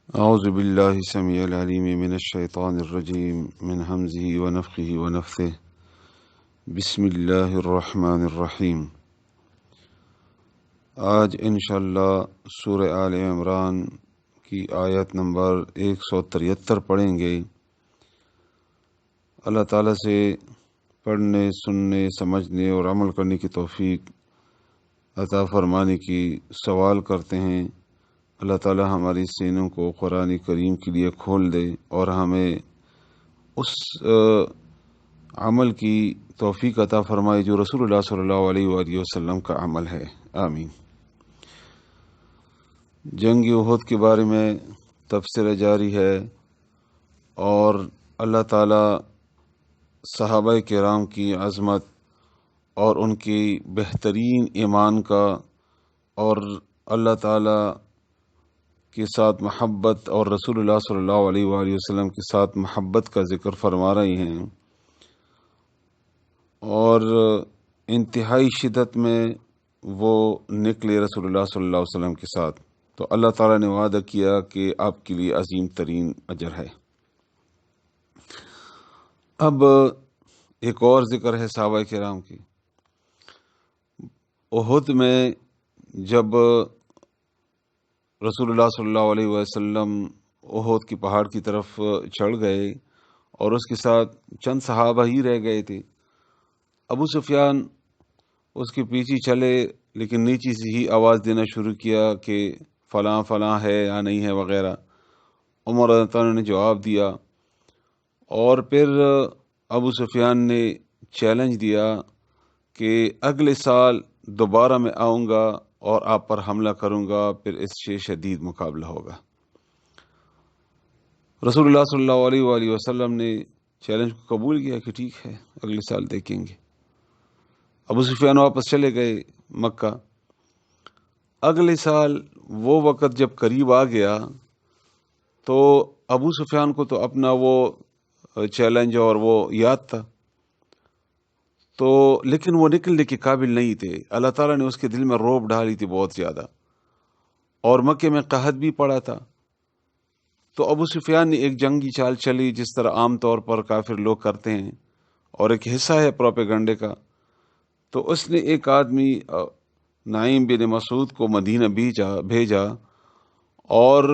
اعوذ باللہ السمیع العلیم من الشیطان الرجیم من حمزه ونفخه ونفثه بسم اللہ الرحمن الرحیم۔ آج انشاءاللہ سورہ آل عمران کی آیت نمبر 173 پڑھیں گے۔ اللہ تعالیٰ سے پڑھنے، سننے، سمجھنے اور عمل کرنے کی توفیق عطا فرمانے کی سوال کرتے ہیں۔ اللہ تعالیٰ ہماری سینوں کو قرآن کریم کے لیے کھول دے اور ہمیں اس عمل کی توفیق عطا فرمائے جو رسول اللہ صلی اللہ علیہ وآلہ وسلم کا عمل ہے، آمین۔ جنگ احد کے بارے میں تبصرہ جاری ہے اور اللہ تعالیٰ صحابہ کرام کی عظمت اور ان کی بہترین ایمان کا اور اللہ تعالیٰ کے ساتھ محبت اور رسول اللہ صلی اللہ علیہ وآلہ وسلم کے ساتھ محبت کا ذکر فرما رہی ہیں، اور انتہائی شدت میں وہ نکلے رسول اللہ صلی اللہ علیہ وسلم کے ساتھ، تو اللہ تعالیٰ نے وعدہ کیا کہ آپ کے لیے عظیم ترین اجر ہے۔ اب ایک اور ذکر ہے صحابہ کرام کی۔ احد میں جب رسول اللہ صلی اللہ علیہ وسلم احد کی پہاڑ کی طرف چڑھ گئے اور اس کے ساتھ چند صحابہ ہی رہ گئے تھے، ابو سفیان اس کے پیچھے چلے، لیکن نیچے سے ہی آواز دینا شروع کیا کہ فلاں فلاں ہے یا نہیں ہے وغیرہ۔ عمر رضی اللہ عنہ نے جواب دیا، اور پھر ابو سفیان نے چیلنج دیا کہ اگلے سال دوبارہ میں آؤں گا اور آپ پر حملہ کروں گا، پھر اس سے شدید مقابلہ ہوگا۔ رسول اللہ صلی اللہ علیہ وآلہ وسلم نے چیلنج کو قبول کیا کہ ٹھیک ہے، اگلے سال دیکھیں گے۔ ابو سفیان واپس چلے گئے مکہ۔ اگلے سال وہ وقت جب قریب آ گیا تو ابو سفیان کو تو اپنا وہ چیلنج اور وہ یاد تھا، تو لیکن وہ نکلنے کے قابل نہیں تھے۔ اللہ تعالیٰ نے اس کے دل میں رعب ڈالی تھی بہت زیادہ، اور مکے میں قحط بھی پڑا تھا۔ تو ابو سفیان نے ایک جنگی چال چلی جس طرح عام طور پر کافر لوگ کرتے ہیں، اور ایک حصہ ہے پروپیگنڈے کا۔ تو اس نے ایک آدمی نعیم بن مسعود کو مدینہ بھیجا، اور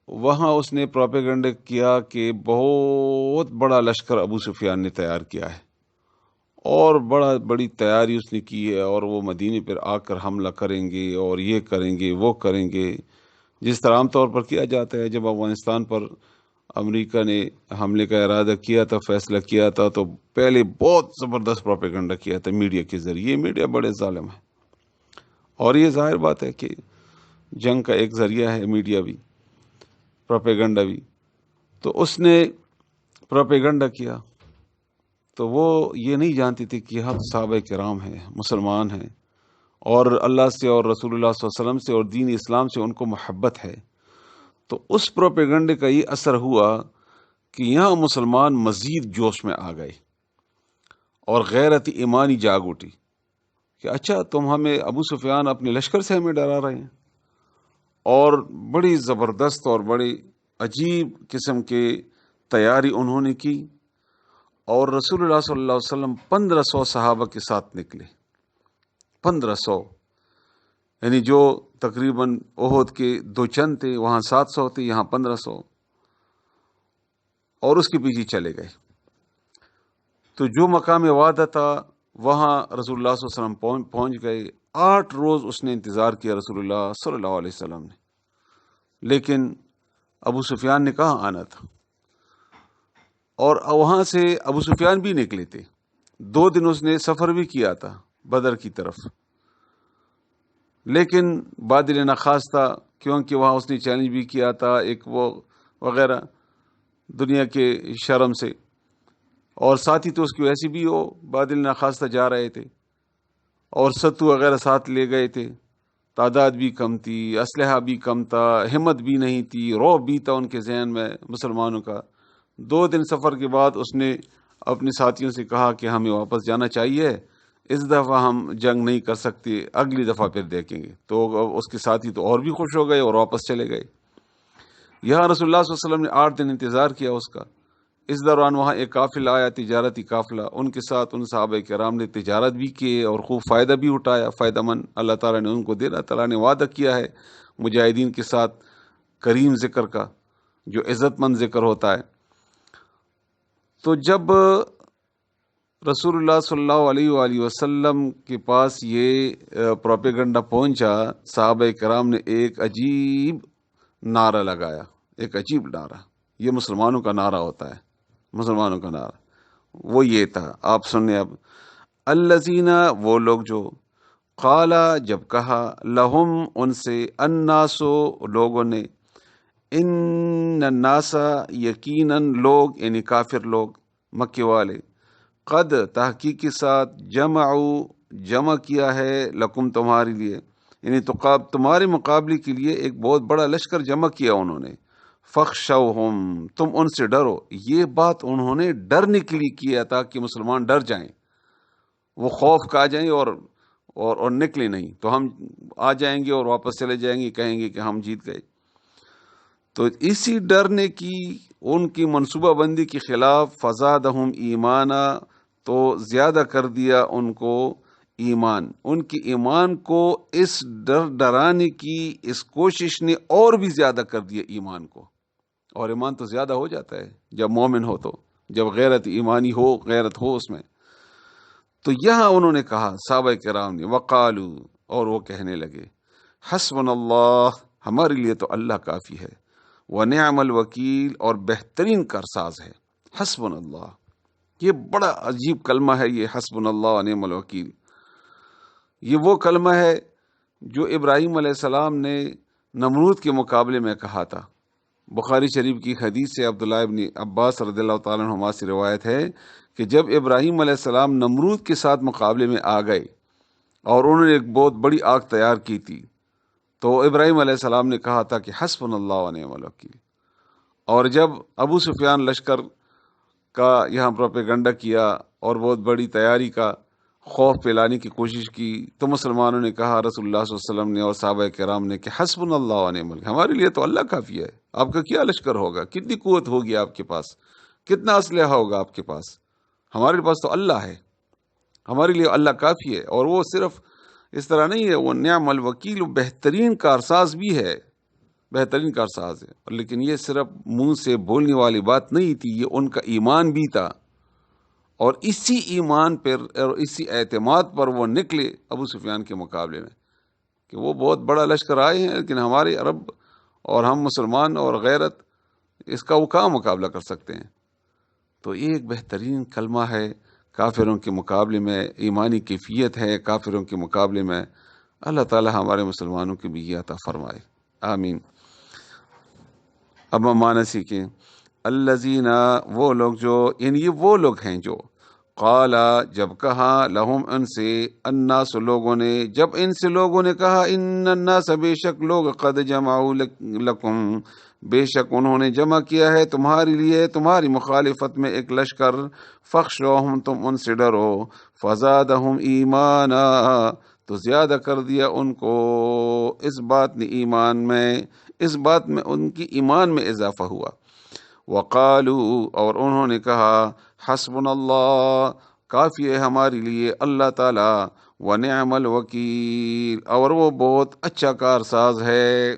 وہاں اس نے پروپیگنڈا کیا کہ بہت بڑا لشکر ابو سفیان نے تیار کیا ہے، اور بڑی تیاری اس نے کی ہے، اور وہ مدینے پر آ کر حملہ کریں گے اور یہ کریں گے وہ کریں گے، جس طرح عام طور پر کیا جاتا ہے۔ جب افغانستان پر امریکہ نے حملے کا ارادہ کیا تھا، فیصلہ کیا تھا، تو پہلے بہت زبردست پروپیگنڈا کیا تھا میڈیا کے ذریعے۔ یہ میڈیا بڑے ظالم ہے، اور یہ ظاہر بات ہے کہ جنگ کا ایک ذریعہ ہے میڈیا بھی، پروپیگنڈا بھی۔ تو اس نے پروپیگنڈا کیا، تو وہ یہ نہیں جانتی تھی کہ ہم صحابہ کرام ہیں، مسلمان ہیں، اور اللہ سے اور رسول اللہ صلی اللہ علیہ وسلم سے اور دین اسلام سے ان کو محبت ہے۔ تو اس پروپیگنڈے کا یہ اثر ہوا کہ یہاں مسلمان مزید جوش میں آ گئے، اور غیرت ایمانی جاگ اٹھی کہ اچھا تم ہمیں، ابو سفیان اپنے لشکر سے ہمیں ڈرا رہے ہیں۔ اور بڑی زبردست اور بڑی عجیب قسم کی تیاری انہوں نے کی، اور رسول اللہ صلی اللہ علیہ وسلم 1500 صحابہ کے ساتھ نکلے۔ 1500 یعنی جو تقریباً احد کے دو چند تھے، وہاں 700 تھے، یہاں 1500، اور اس کے پیچھے چلے گئے۔ تو جو مقام وعدہ تھا وہاں رسول اللہ صلی اللہ علیہ وسلم پہنچ گئے۔ 8 روز اس نے انتظار کیا رسول اللہ صلی اللہ علیہ وسلم نے، لیکن ابو سفیان نے کہاں آنا تھا، اور وہاں سے ابو سفیان بھی نکلے تھے۔ 2 دن اس نے سفر بھی کیا تھا بدر کی طرف، لیکن بادل نخواستہ، کیونکہ وہاں اس نے چیلنج بھی کیا تھا ایک وہ وغیرہ دنیا کے شرم سے، اور ساتھی تو اس کی ویسی بھی وہ بادل نخواستہ جا رہے تھے، اور ستو وغیرہ ساتھ لے گئے تھے، تعداد بھی کم تھی، اسلحہ بھی کم تھا، ہمت بھی نہیں تھی، رعب بھی تھا ان کے ذہن میں مسلمانوں کا۔ 2 دن سفر کے بعد اس نے اپنے ساتھیوں سے کہا کہ ہمیں واپس جانا چاہیے، اس دفعہ ہم جنگ نہیں کر سکتے، اگلی دفعہ پھر دیکھیں گے۔ تو اس کے ساتھی تو اور بھی خوش ہو گئے اور واپس چلے گئے۔ یہاں رسول اللہ صلی اللہ علیہ وسلم نے 8 دن انتظار کیا اس کا. اس دوران وہاں ایک قافلہ آیا، تجارتی قافلہ، ان کے ساتھ ان صحابہ کرام نے تجارت بھی کی اور خوب فائدہ بھی اٹھایا، فائدہ مند اللہ تعالیٰ نے ان کو دیا. اللہ تعالیٰ نے وعدہ کیا ہے مجاہدین کے ساتھ کریم ذکر کا، جو عزت مند ذکر ہوتا ہے. تو جب رسول اللہ صلی اللہ علیہ وآلہ وسلم کے پاس یہ پروپیگنڈا پہنچا، صحابہ کرام نے ایک عجیب نعرہ لگایا، ایک عجیب نعرہ. یہ مسلمانوں کا نعرہ ہوتا ہے، مسلمانوں کا نعرہ. وہ یہ تھا، آپ سنیں اب. الذین، وہ لوگ جو، قالا، جب کہا، لہم، ان سے، الناسو، لوگوں نے، ان الناس، یقیناً لوگ، یعنی کافر لوگ، مکے والے، قد، تحقیق کے ساتھ، جمع کیا ہے، لکم، تمہارے لیے، یعنی تمہارے مقابلے کے لیے ایک بہت بڑا لشکر جمع کیا انہوں نے. فخشوہم، تم ان سے ڈرو. یہ بات انہوں نے ڈرنے کے لیے کیا تھا کہ مسلمان ڈر جائیں، وہ خوف کھا جائیں اور نکلے نہیں تو ہم آ جائیں گے اور واپس چلے جائیں گے، کہیں گے کہ ہم جیت گئے. تو اسی ڈرنے کی، ان کی منصوبہ بندی کے خلاف، فزادہم ایمانا، تو زیادہ کر دیا ان کو ایمان. ان کے ایمان کو اس ڈرانے کی اس کوشش نے اور بھی زیادہ کر دیا ایمان کو. اور ایمان تو زیادہ ہو جاتا ہے جب مومن ہو، تو جب غیرت ایمانی ہو، غیرت ہو اس میں. تو یہاں انہوں نے کہا، صحابہ کرام نے، وقالو، اور وہ کہنے لگے، حسبنا اللہ، ہمارے لیے تو اللہ کافی ہے، ونعم الوکیل، اور بہترین کارساز ہے. حسبنا اللہ، یہ بڑا عجیب کلمہ ہے، یہ حسبنا اللہ ونعم الوکیل. یہ وہ کلمہ ہے جو ابراہیم علیہ السلام نے نمرود کے مقابلے میں کہا تھا. بخاری شریف کی حدیث سے عبداللہ ابن عباس رضی اللہ تعالیٰ عنہما سے روایت ہے کہ جب ابراہیم علیہ السلام نمرود کے ساتھ مقابلے میں آ گئے اور انہوں نے ایک بہت بڑی آگ تیار کی تھی، تو ابراہیم علیہ السلام نے کہا تھا کہ حسبنا اللہ ونعم الوکیل. اور جب ابو سفیان لشکر کا یہاں پروپیگنڈا کیا اور بہت بڑی تیاری کا خوف پھیلانے کی کوشش کی، تو مسلمانوں نے کہا، رسول اللہ صلی اللہ علیہ وسلم نے اور صحابہ کرام نے، کہ حسبنا اللہ ونعم الوکیل، ہمارے لیے تو اللہ کافی ہے. آپ کا کیا لشکر ہوگا، کتنی قوت ہوگی آپ کے پاس، کتنا اسلحہ ہوگا آپ کے پاس، ہمارے پاس تو اللہ ہے، ہمارے لیے اللہ کافی ہے. اور وہ صرف اس طرح نہیں ہے، وہ نعم الوکیل، بہترین کارساز بھی ہے، بہترین کارساز ہے. لیکن یہ صرف منہ سے بولنے والی بات نہیں تھی، یہ ان کا ایمان بھی تھا. اور اسی ایمان پر اور اسی اعتماد پر وہ نکلے ابو سفیان کے مقابلے میں، کہ وہ بہت بڑا لشکر آئے ہیں لیکن ہمارے عرب اور ہم مسلمان اور غیرت، اس کا وہ کہاں مقابلہ کر سکتے ہیں. تو یہ ایک بہترین کلمہ ہے کافروں کے مقابلے میں، ایمانی کیفیت ہے کافروں کے مقابلے میں. اللہ تعالی ہمارے مسلمانوں کی بھی یہ عطا فرمائے، آمین. اب ہم معنی سیکھیں. الذین، وہ لوگ جو، یعنی یہ وہ لوگ ہیں جو، قالا، جب کہا، لہم، ان سے، الناس، لوگوں نے، جب ان سے لوگوں نے کہا، ان الناس، بے شک لوگ، قد جمعوا لکم، بے شک انہوں نے جمع کیا ہے تمہارے لیے، تمہاری مخالفت میں ایک لشکر. فخشوہم، تم ان سے ڈرو. فزادہم ایمانا، تو زیادہ کر دیا ان کو اس بات نے ایمان میں، اس بات میں ان کی ایمان میں اضافہ ہوا. وقالو، اور انہوں نے کہا، حسبنا اللہ، کافی ہے ہمارے لیے اللہ تعالی، ونعم الوکیل، اور وہ بہت اچھا کارساز ہے.